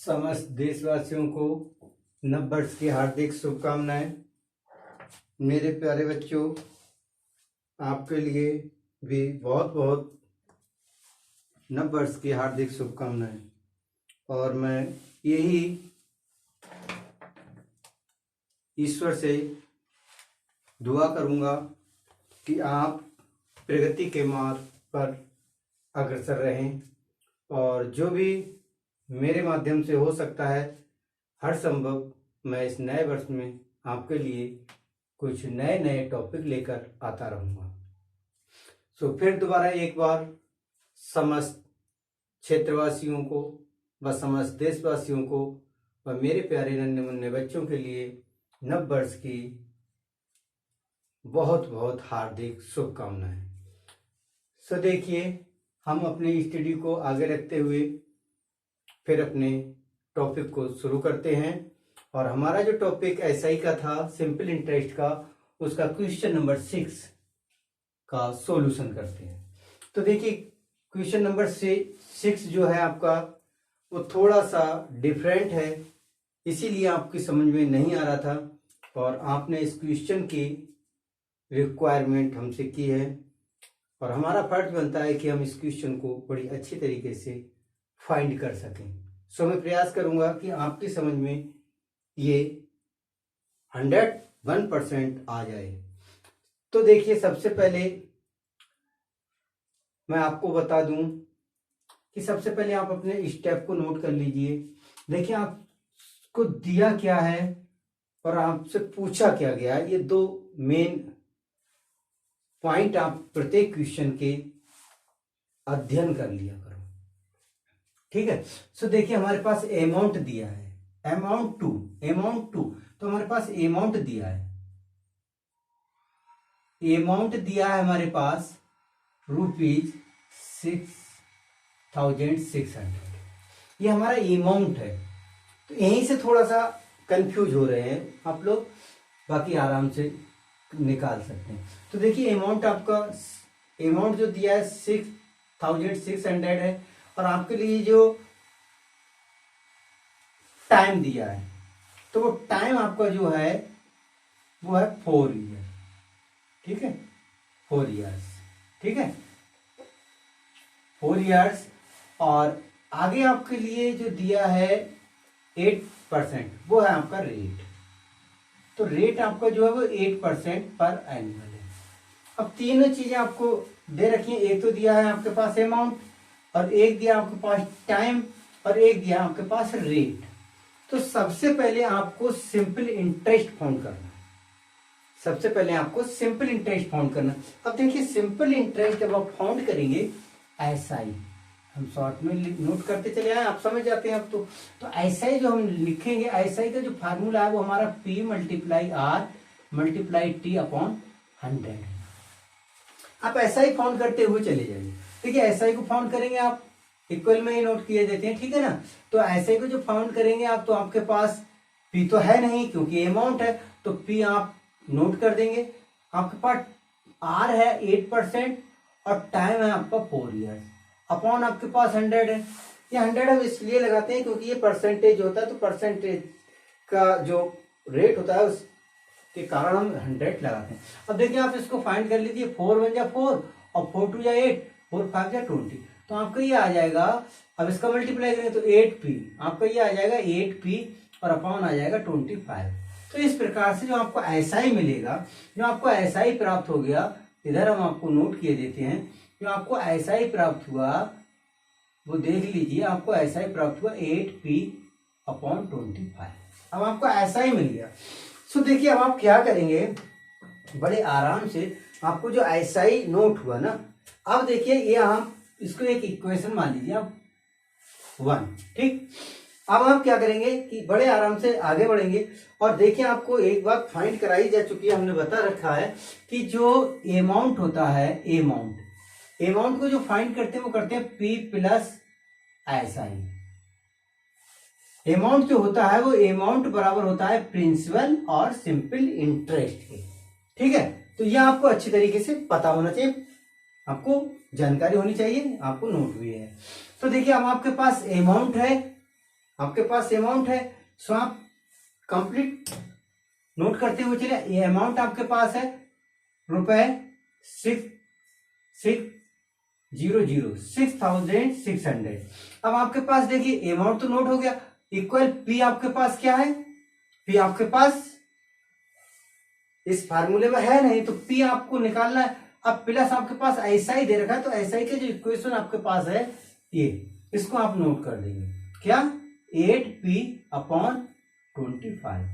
समस्त देशवासियों को नववर्ष की हार्दिक शुभकामनाएं। मेरे प्यारे बच्चों, आपके लिए भी बहुत बहुत नववर्ष की हार्दिक शुभकामनाएं। और मैं यही ईश्वर से दुआ करूंगा कि आप प्रगति के मार्ग पर अग्रसर रहें और जो भी मेरे माध्यम से हो सकता है हर संभव मैं इस नए वर्ष में आपके लिए कुछ नए नए टॉपिक लेकर आता रहूँगा। सो फिर दोबारा एक बार समस्त क्षेत्रवासियों को व समस्त देशवासियों को व मेरे प्यारे नन्हे मुन्ने बच्चों के लिए नव वर्ष की बहुत बहुत हार्दिक शुभकामनाएं। सो देखिए, हम अपनी स्टडी को आगे रखते हुए फिर अपने टॉपिक को शुरू करते हैं। और हमारा जो टॉपिक एसआई का था, सिंपल इंटरेस्ट का, उसका क्वेश्चन नंबर 6 का सॉल्यूशन करते हैं। तो देखिए, क्वेश्चन नंबर 6 जो है आपका वो थोड़ा सा डिफरेंट है, इसीलिए आपकी समझ में नहीं आ रहा था और आपने इस क्वेश्चन की रिक्वायरमेंट हमसे की है और हमारा फर्ज बनता है कि हम इस क्वेश्चन को बड़ी अच्छी तरीके से फाइंड कर सकें। सो मैं प्रयास करूंगा कि आपकी समझ में ये 101% आ जाए। तो देखिए, सबसे पहले मैं आपको बता दूं कि सबसे पहले आप अपने स्टेप को नोट कर लीजिए। देखिए, आपको दिया क्या है और आपसे पूछा क्या गया है, ये दो मेन पॉइंट आप प्रत्येक क्वेश्चन के अध्ययन कर लिया करो, ठीक है। सो देखिए, हमारे पास अमाउंट दिया है, अमाउंट टू, तो हमारे पास अमाउंट दिया है, अमाउंट दिया है हमारे पास ₹6,600। ये हमारा अमाउंट है। तो यहीं से थोड़ा सा कंफ्यूज हो रहे हैं आप लोग, बाकी आराम से निकाल सकते हैं। तो देखिए, अमाउंट जो दिया है 6,600 है और आपके लिए जो टाइम दिया है, तो वो टाइम आपका जो है वो है 4 ईयर, ठीक है, 4 ईयर्स, ठीक है, 4 ईयर्स। और आगे आपके लिए जो दिया है 8%, वो है आपका रेट। तो रेट आपका जो है वो 8% पर एनुअल है। अब तीनों चीजें आपको दे रखी है, एक तो दिया है आपके पास अमाउंट, और एक दिया आपके पास टाइम, और एक दिया आपके पास रेट। तो सबसे पहले आपको सिंपल इंटरेस्ट फाउंड करना है। सबसे पहले आपको सिंपल इंटरेस्ट फाउंड करना। अब देखिए, सिंपल इंटरेस्ट जब आप फाउंड करेंगे, एसआई हम शॉर्ट में नोट करते चले आए, आप समझ जाते हैं अब तो एसआई जो हम लिखेंगे, एसआई का जो फार्मूला है वो हमारा P × R × T / 100। आप एसआई फाउंड करते हुए चले जाइए। देखिए, एसआई को फाउंड करेंगे आप, इक्वल में ही नोट किए देते हैं, ठीक है ना। तो एसआई को जो फाउंड करेंगे आप, तो आपके पास P तो है नहीं क्योंकि अमाउंट है, तो P आप नोट कर देंगे। आपके पास R है 8% और टाइम है आपका 4 ईयर्स, अपॉन आपके पास 100 है। ये 100 हम इसलिए लगाते हैं क्योंकि ये परसेंटेज होता है, तो परसेंटेज का जो रेट होता है उसके कारण हम 100 लगाते हैं। अब देखिए, आप इसको फाइंड कर लीजिए, 4 × 1 = 4 और 4 × 2 = 8, 4 × 5 = 20। तो आपका ये आ जाएगा, अब इसका मल्टीप्लाई करेंगे तो 8P, आपका ये आ जाएगा 8P और अपॉन आ जाएगा 25। तो इस प्रकार से जो आपको एसआई मिलेगा, जो आपको एसआई प्राप्त हो गया, इधर हम आपको नोट किए देते हैं, जो आपको एसआई प्राप्त हुआ वो देख लीजिए, आपको एसआई प्राप्त हुआ 8P / 25। अब आपको एसआई मिल गया। सो देखिए, अब आप क्या करेंगे, बड़े आराम से आपको जो एसआई नोट हुआ ना, अब देखिए, ये हम इसको एक इक्वेशन मान लीजिए आप 1, ठीक। अब आप क्या करेंगे कि बड़े आराम से आगे बढ़ेंगे और देखिए, आपको एक बात फाइंड कराई जा चुकी है, हमने बता रखा है कि जो अमाउंट होता है, अमाउंट को जो फाइंड करते हैं वो करते हैं P + SI। अमाउंट जो होता है वो अमाउंट बराबर होता है प्रिंसिपल और सिंपल इंटरेस्ट के, ठीक है। तो यह आपको अच्छी तरीके से पता होना चाहिए, आपको जानकारी होनी चाहिए, आपको नोट भी है। तो देखिए, अब आपके पास अमाउंट है आपके पास अमाउंट है, सो आप कंप्लीट नोट करते हुए चलिए। ये अमाउंट आपके पास है रुपए 6,600। अब आपके पास देखिए अमाउंट तो नोट हो गया, इक्वल पी आपके पास क्या है, पी आपके पास इस फार्मूले में है नहीं, तो पी आपको निकालना है। अब प्लस आपके पास ऐसा ही दे रखा है, तो ऐसा ही के जो इक्वेशन आपके पास है ये, इसको आप नोट कर देंगे क्या, 8p/25।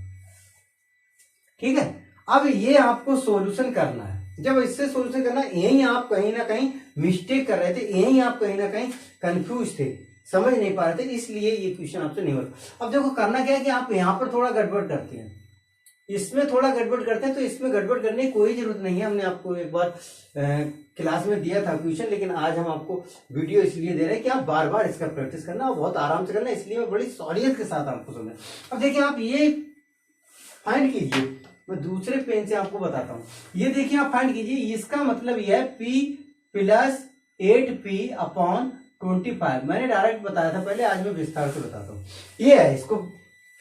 ठीक है। अब ये आपको सॉल्यूशन करना है। जब इससे सॉल्यूशन करना है, यही आप कहीं ना कहीं मिस्टेक कर रहे थे, यही आप कहीं ना कहीं कंफ्यूज थे, समझ नहीं पा रहे थे, इसलिए ये क्वेश्चन आपसे नहीं होता। अब देखो करना क्या है कि आप यहां पर थोड़ा गड़बड़ करते हैं, इसमें थोड़ा गड़बड़ करते हैं, तो इसमें गड़बड़ करने की कोई जरूरत नहीं है। हमने आपको एक बार क्लास में दिया था क्वेश्चन, लेकिन आज हम आपको वीडियो इसलिए दे रहे हैं कि आप बार बार इसका प्रैक्टिस करना और बहुत आराम से करना, इसलिए मैं बड़ी सहूलियत के साथ आपको समझा। अब देखिए आप ये फाइंड कीजिए, मैं दूसरे पेन से आपको बताता हूं। ये देखिए आप फाइंड कीजिए, इसका मतलब यह है p + 8p/25। मैंने डायरेक्ट बताया था पहले, आज मैं विस्तार से बताता हूँ। ये है, इसको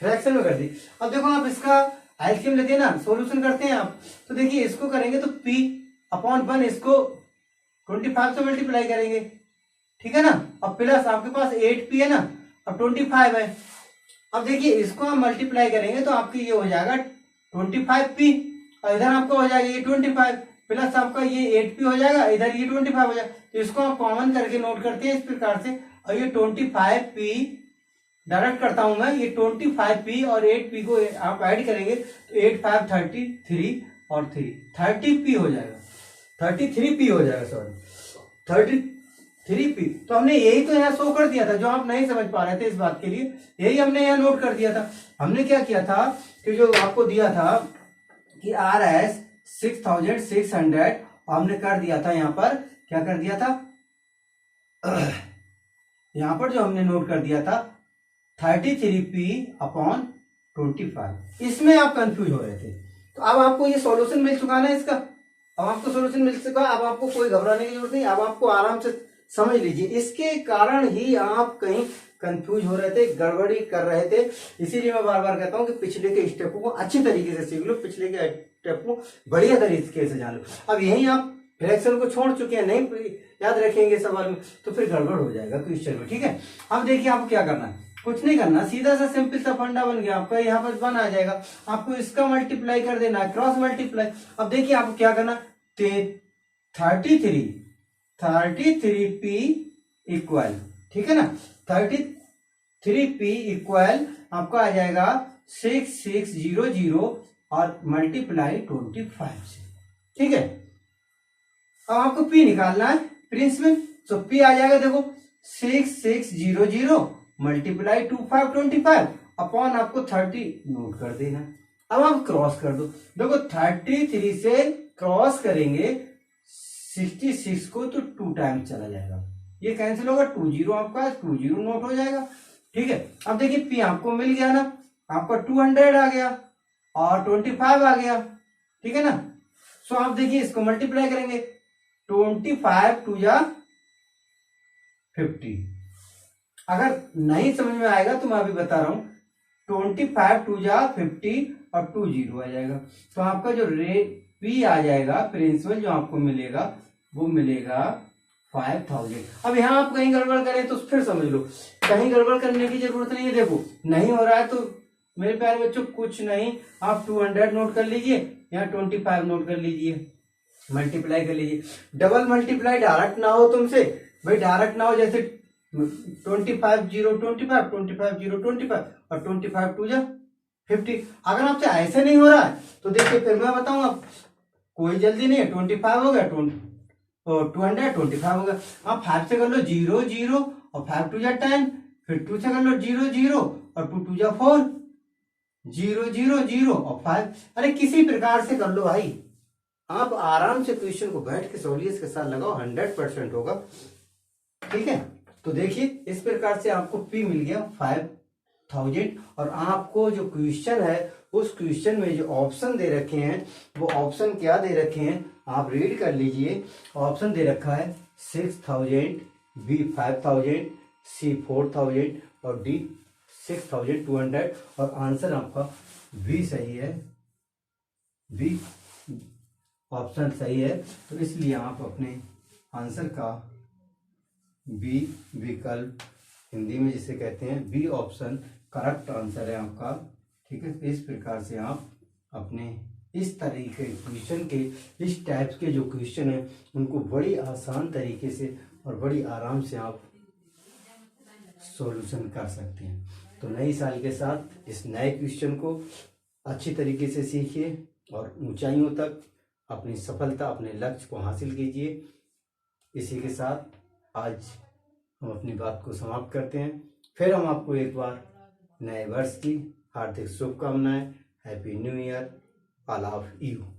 फ्रैक्शन में कर दी। अब देखो आप इसका एलसीएम लेते हैं ना, सॉल्यूशन करते हैं आप, तो देखिए इसको करेंगे तो p/1 इसको 25 से मल्टीप्लाई करेंगे, ठीक है ना। अब प्लस आपके पास 8p है ना, अब 25 है। अब देखिए इसको हम मल्टीप्लाई करेंगे तो आपकी ये हो जाएगा 25p, और इधर आपका हो जाएगा ये 25 प्लस आपका ये 8p हो जाएगा, इधर ये 25 हो जाएगा। तो इसको आप कॉमन करके नोट करते हैं इस प्रकार से, और ये 25p डायरेक्ट करता हूं मैं, ये 25p और 8p को आप ऐड करेंगे तो 8 5 33 और 3 30p हो जाएगा, 33p हो जाएगा, सॉरी 33p। तो हमने यही तो यहाँ शो कर दिया था, जो आप नहीं समझ पा रहे थे इस बात के लिए, यही हमने यहाँ नोट कर दिया था। हमने क्या किया था कि जो आपको दिया था कि RS 6600, हमने कर दिया था यहाँ पर, क्या कर दिया था यहाँ पर जो हमने नोट कर दिया था 33p/25। इसमें आप कंफ्यूज हो रहे थे, तो अब आपको ये सॉल्यूशन मिल चुका ना इसका, अब आपको सॉल्यूशन मिल चुका, अब आपको कोई घबराने की जरूरत नहीं, अब आपको आराम से समझ लीजिए। इसके कारण ही आप कहीं कंफ्यूज हो रहे थे, गड़बड़ी कर रहे थे, इसीलिए मैं बार बार कहता हूं कि पिछले के स्टेपों को अच्छी तरीके से सीख लो, पिछले के स्टेप को बढ़िया तरीके से जान लो। अब यही आप फ्रैक्शन को छोड़ चुके हैं, नहीं याद रखेंगे सवाल में, तो फिर गड़बड़ हो जाएगा क्वेश्चन में, ठीक है। अब देखिए आपको क्या करना है, कुछ नहीं करना, सीधा सा सिंपल सा फंडा बन गया आपका, यहाँ पर 1 आ जाएगा, आपको इसका मल्टीप्लाई कर देना है, क्रॉस मल्टीप्लाई। अब देखिए आपको क्या करना, 33p इक्वल, ठीक है ना, 33p इक्वल आपका आ जाएगा 6600 और मल्टीप्लाई 25 से, ठीक है। अब आपको p निकालना है प्रिंसिपल, तो p आ जाएगा देखो 6600 मल्टीप्लाई 25 अपॉन आपको 30 नोट कर देना। अब आप क्रॉस कर दो, देखो 33 से क्रॉस करेंगे 66 को तो 2 टाइम्स चला जाएगा, ये कैंसिल होगा, 20 आपका 20 नोट हो जाएगा, ठीक है। अब देखिए p आपको मिल गया ना, आपका 200 आ गया और 25 आ गया, ठीक है ना। सो आप देखिए इसको मल्टीप्लाई करेंगे, 25 2 जा 50। अगर नहीं समझ में आएगा तो मैं अभी बता रहा हूं, 25 2 जा 50 और 20 आ जाएगा, तो आपका जो रेट p आ जाएगा प्रिंसिपल जो आपको मिलेगा वो मिलेगा 5000। अब यहाँ आप कहीं गड़बड़ करें तो फिर समझ लो, कहीं गड़बड़ करने की जरूरत नहीं है। देखो नहीं हो रहा है तो मेरे प्यारे बच्चों कुछ नहीं, आप 200 नोट कर लीजिए, यहाँ 25 नोट कर लीजिए, मल्टीप्लाई कर लीजिए। डबल मल्टीप्लाई डायरेक्ट ना हो तुमसे भाई, डायरेक्ट ना हो, जैसे 25 0 25 25 0 25 और 25 2 जा 50। अगर आपसे ऐसे नहीं हो रहा है तो देखिए फिर मैं बताऊंगा, कोई जल्दी नहीं है, 25 हो गया, 225 हो गया। आप 5 से कर लो 0 0 और 5 2 जा 10, फिर 2 से कर लो 0 0 और 2 2 जा 4, 0 0 0 और 5। अरे किसी प्रकार से कर लो भाई, आप आराम से क्वेश्चन को बैठ के सहूलियत के साथ लगाओ, 100% होगा, ठीक है। तो देखिए इस प्रकार से आपको p मिल गया 5000, और आपको जो क्वेश्चन है उस क्वेश्चन में जो ऑप्शन दे रखे हैं वो ऑप्शन क्या दे रखे हैं आप रीड कर लीजिए। ऑप्शन दे रखा है 6000, B 5000, C 4000 और D 6200 और आंसर आपका बी सही है, बी ऑप्शन सही है। तो इसलिए आप अपने आंसर का बी विकल्प, हिंदी में जिसे कहते हैं बी ऑप्शन करेक्ट आंसर है आपका। ठीक है, इस प्रकार से आप अपने इस तरीके क्वेश्चन के, इस टाइप्स के जो क्वेश्चन है उनको बड़ी आसान तरीके से और बड़ी आराम से आप सॉल्यूशन कर सकते हैं। तो नए साल के साथ इस नए क्वेश्चन को अच्छी तरीके से सीखिए और ऊंचाइयों तक अपनी सफलता, अपने लक्ष्य को हासिल कीजिए। इसी के साथ आज हम अपनी बात को समाप्त करते हैं। फिर हम आपको एक बार नए वर्ष की हार्दिक शुभकामनाएं, happy new year, all of you.